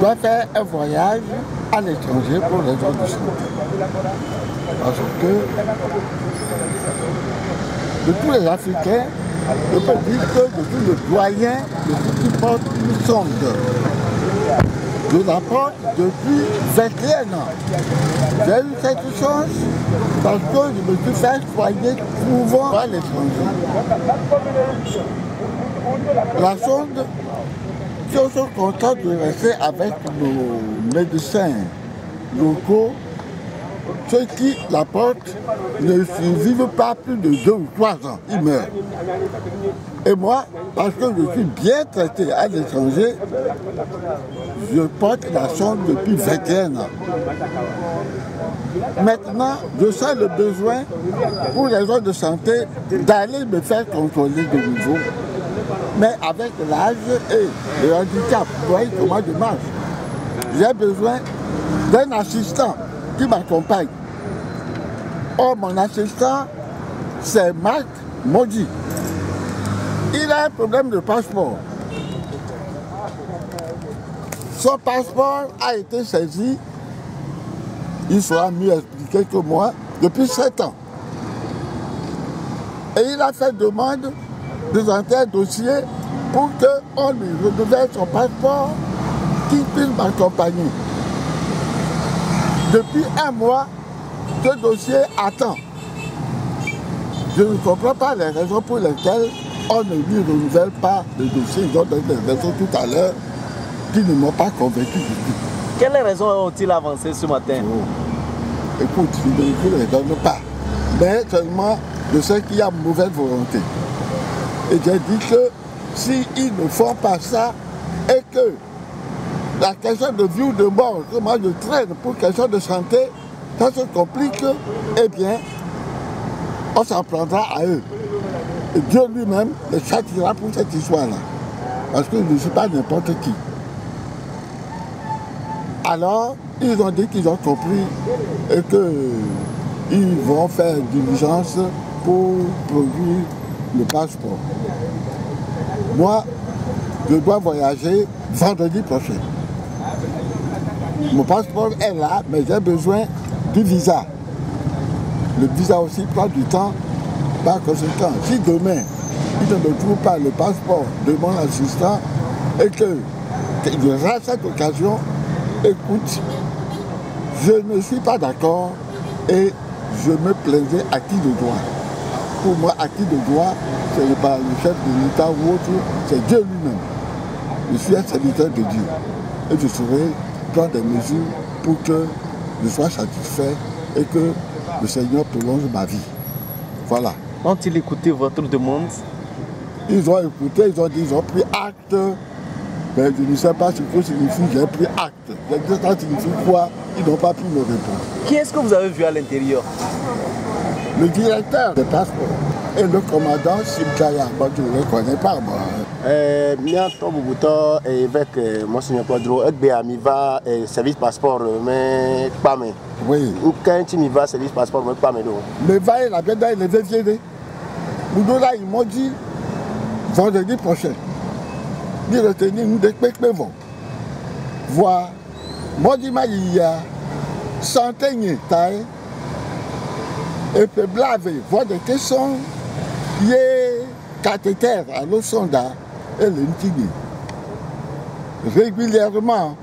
dois faire un voyage à l'étranger pour les gens de santé. Parce que de tous les Africains, je peux dire que je suis le doyen de ceux qui portent une sonde. Je la porte depuis 21 ans. J'ai eu cette chance parce que je me suis fait soigner souvent à l'étranger. La sonde, si on se contente de rester avec nos médecins locaux, ceux qui la portent ne survivent pas plus de 2 ou 3 ans. Ils meurent. Et moi, parce que je suis bien traité à l'étranger, je porte la sonde depuis 21 ans. Maintenant, je sens le besoin pour les gens de santé d'aller me faire contrôler de nouveau. Mais avec l'âge et le handicap, vous voyez comment je marche. J'ai besoin d'un assistant qui m'accompagne. Or, mon assistant, c'est Marc Maudit. Il a un problème de passeport. Son passeport a été saisi, il sera mieux expliqué que moi, depuis 7 ans. Et il a fait demande de présenter un dossier pour qu'on lui renouvelle son passeport, qu'il puisse m'accompagner. Depuis 1 mois, ce dossier attend. Je ne comprends pas les raisons pour lesquelles on ne lui renouvelle pas le dossier. Ils ont donné des raisons tout à l'heure qui ne m'ont pas convaincu du tout. Quelles raisons ont-ils avancé ce matin? Écoute, je ne les donne pas. Mais seulement, je sais qu'il y a mauvaise volonté. Et j'ai dit que s'ils ne font pas ça et que la question de vie ou de mort, que moi je traîne pour question de santé, ça se complique, eh bien, on s'en prendra à eux. Et Dieu lui-même les châtiera pour cette histoire-là. Parce que je ne suis pas n'importe qui. Alors, ils ont dit qu'ils ont compris et qu'ils vont faire diligence pour produire le passeport. Moi, je dois voyager vendredi prochain. Mon passeport est là, mais j'ai besoin du visa. Le visa aussi prend du temps. Par conséquent, si demain, il ne me trouve pas le passeport de mon assistant et qu'il rate cette occasion, écoute, je ne suis pas d'accord et je me plaindrai à qui de droit. Pour moi, à qui de droit, c'est pas le chef de l'État ou autre, c'est Dieu lui-même. Je suis un serviteur de Dieu et je saurai prendre des mesures pour que je sois satisfait et que le Seigneur prolonge ma vie. Voilà. Ont-ils écouté votre demande? Ils ont écouté, ils ont dit, ils ont pris acte. Mais je ne sais pas ce que signifie j'ai pris acte. Les deux ça signifie quoi? Ils n'ont pas pu me répondre. Qui est-ce que vous avez vu à l'intérieur? Le directeur des passeports et le commandant Simkaya. Moi, je ne le connais pas, moi. Bien, Tobobuto, évêque Monseigneur Quadro, mi va service passeport, mais pas mais. Oui. Quand tu m'y vas service passeport, mais pas mais. Mais va, il a bien dans les VVD. Boudoula, ils m'ont dit vendredi prochain. Ils retenaient nous des péquevons. Voir. Moi, dis-moi, il y a centaines taille. Et puis blave, voir des questions. Il y a cathéter à l'Osonda et l'Intini. Régulièrement,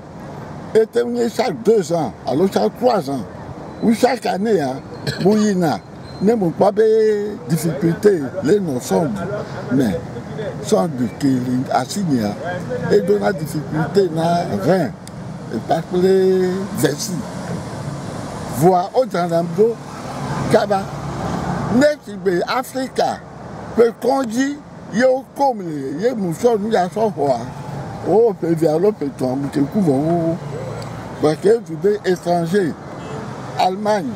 et chaque 2 ans, alors chaque 3 ans, ou chaque année, Mouyina, ne m'ont pas de difficultés, les non-sondes, mais sondes qui assignent, et de la difficulté, n'a rien, parce que les vessies. Voir au Janamdo, Kaba, Nekibe, Africa, que Kondi, yo comme les mousson, nous y a son roi. Oh, puis vers l'autre, tu couvres. Parce que tu es étranger, Allemagne,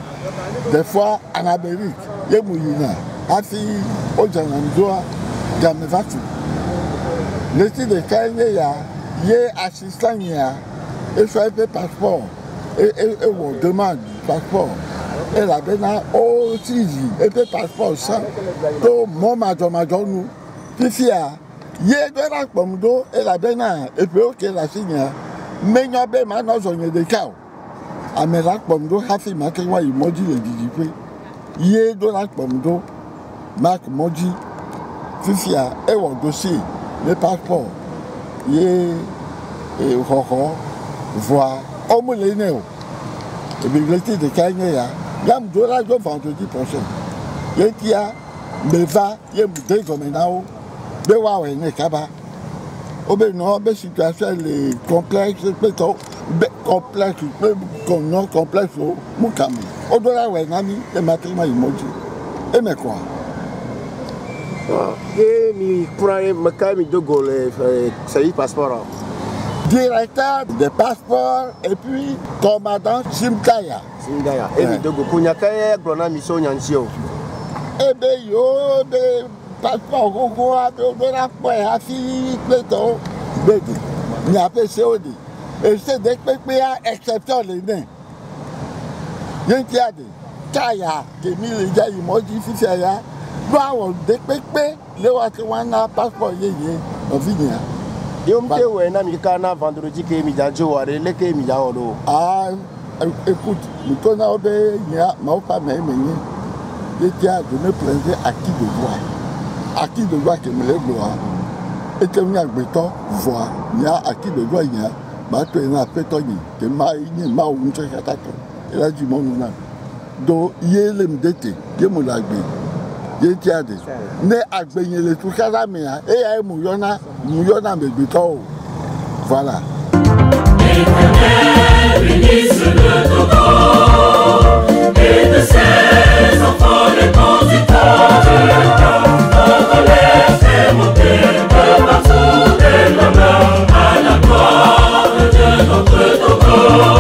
des fois en Amérique, les mouillina, Afi, Ojanamdoa, Gamevatu. Le titre de Kanye, il y a assistant, il y a, et soit un passeport, et on demande passeport. Et la bena aussi dit, et puis passeport sans, tout mon madame nous, puis il y a de la pomdo, et la bena, et puis ok la signe, menyabe manozonye de kao amera kpomdo hafi makewa imoji le dijipe ye do la kpomdo mak moji fifia ewo dossier le passeport ye koko voix omulene o e bibliothèque de Kenya ya gam do la jo vendredi prochain ye tia meva ye mudé gomenao be wa we ne kaba obe no be situation les complexes plutôt complexe non complexe mukam odola we nami e matrima imoji e me quoi et mi prend makami dogo le service passeport directeur des passeports et puis commandant Simkaya et mi dogo kunyaka glona mission nyansio e be yo be passeport gogo odola po afi plutôt bedi ni apcod et c'est des PPA exception les nains yantiade kaya que mi le ja imoji fifia ya do awon de pepe le wa ti wana passport yeye ovinia yomte we na mi kana vendredi ke mi dajo ware le ke mi dawo do écoute mutona obe nya ma o pa me menye ye tia de me prendre acquis de droit que me le gloire et que mi agbeto voix nya acquis de droit nya ba to na peto ni ke ma ni ma o nche katato e la di mo na do ye le mdete ye mo la gbe ye tiade ne agbenye le tu kala mi a e ya mu yona me gbeto voilà Bénisse le Togo et de ses enfants les transitants. On les fait monter de partout et l'honneur à la gloire de notre Togo.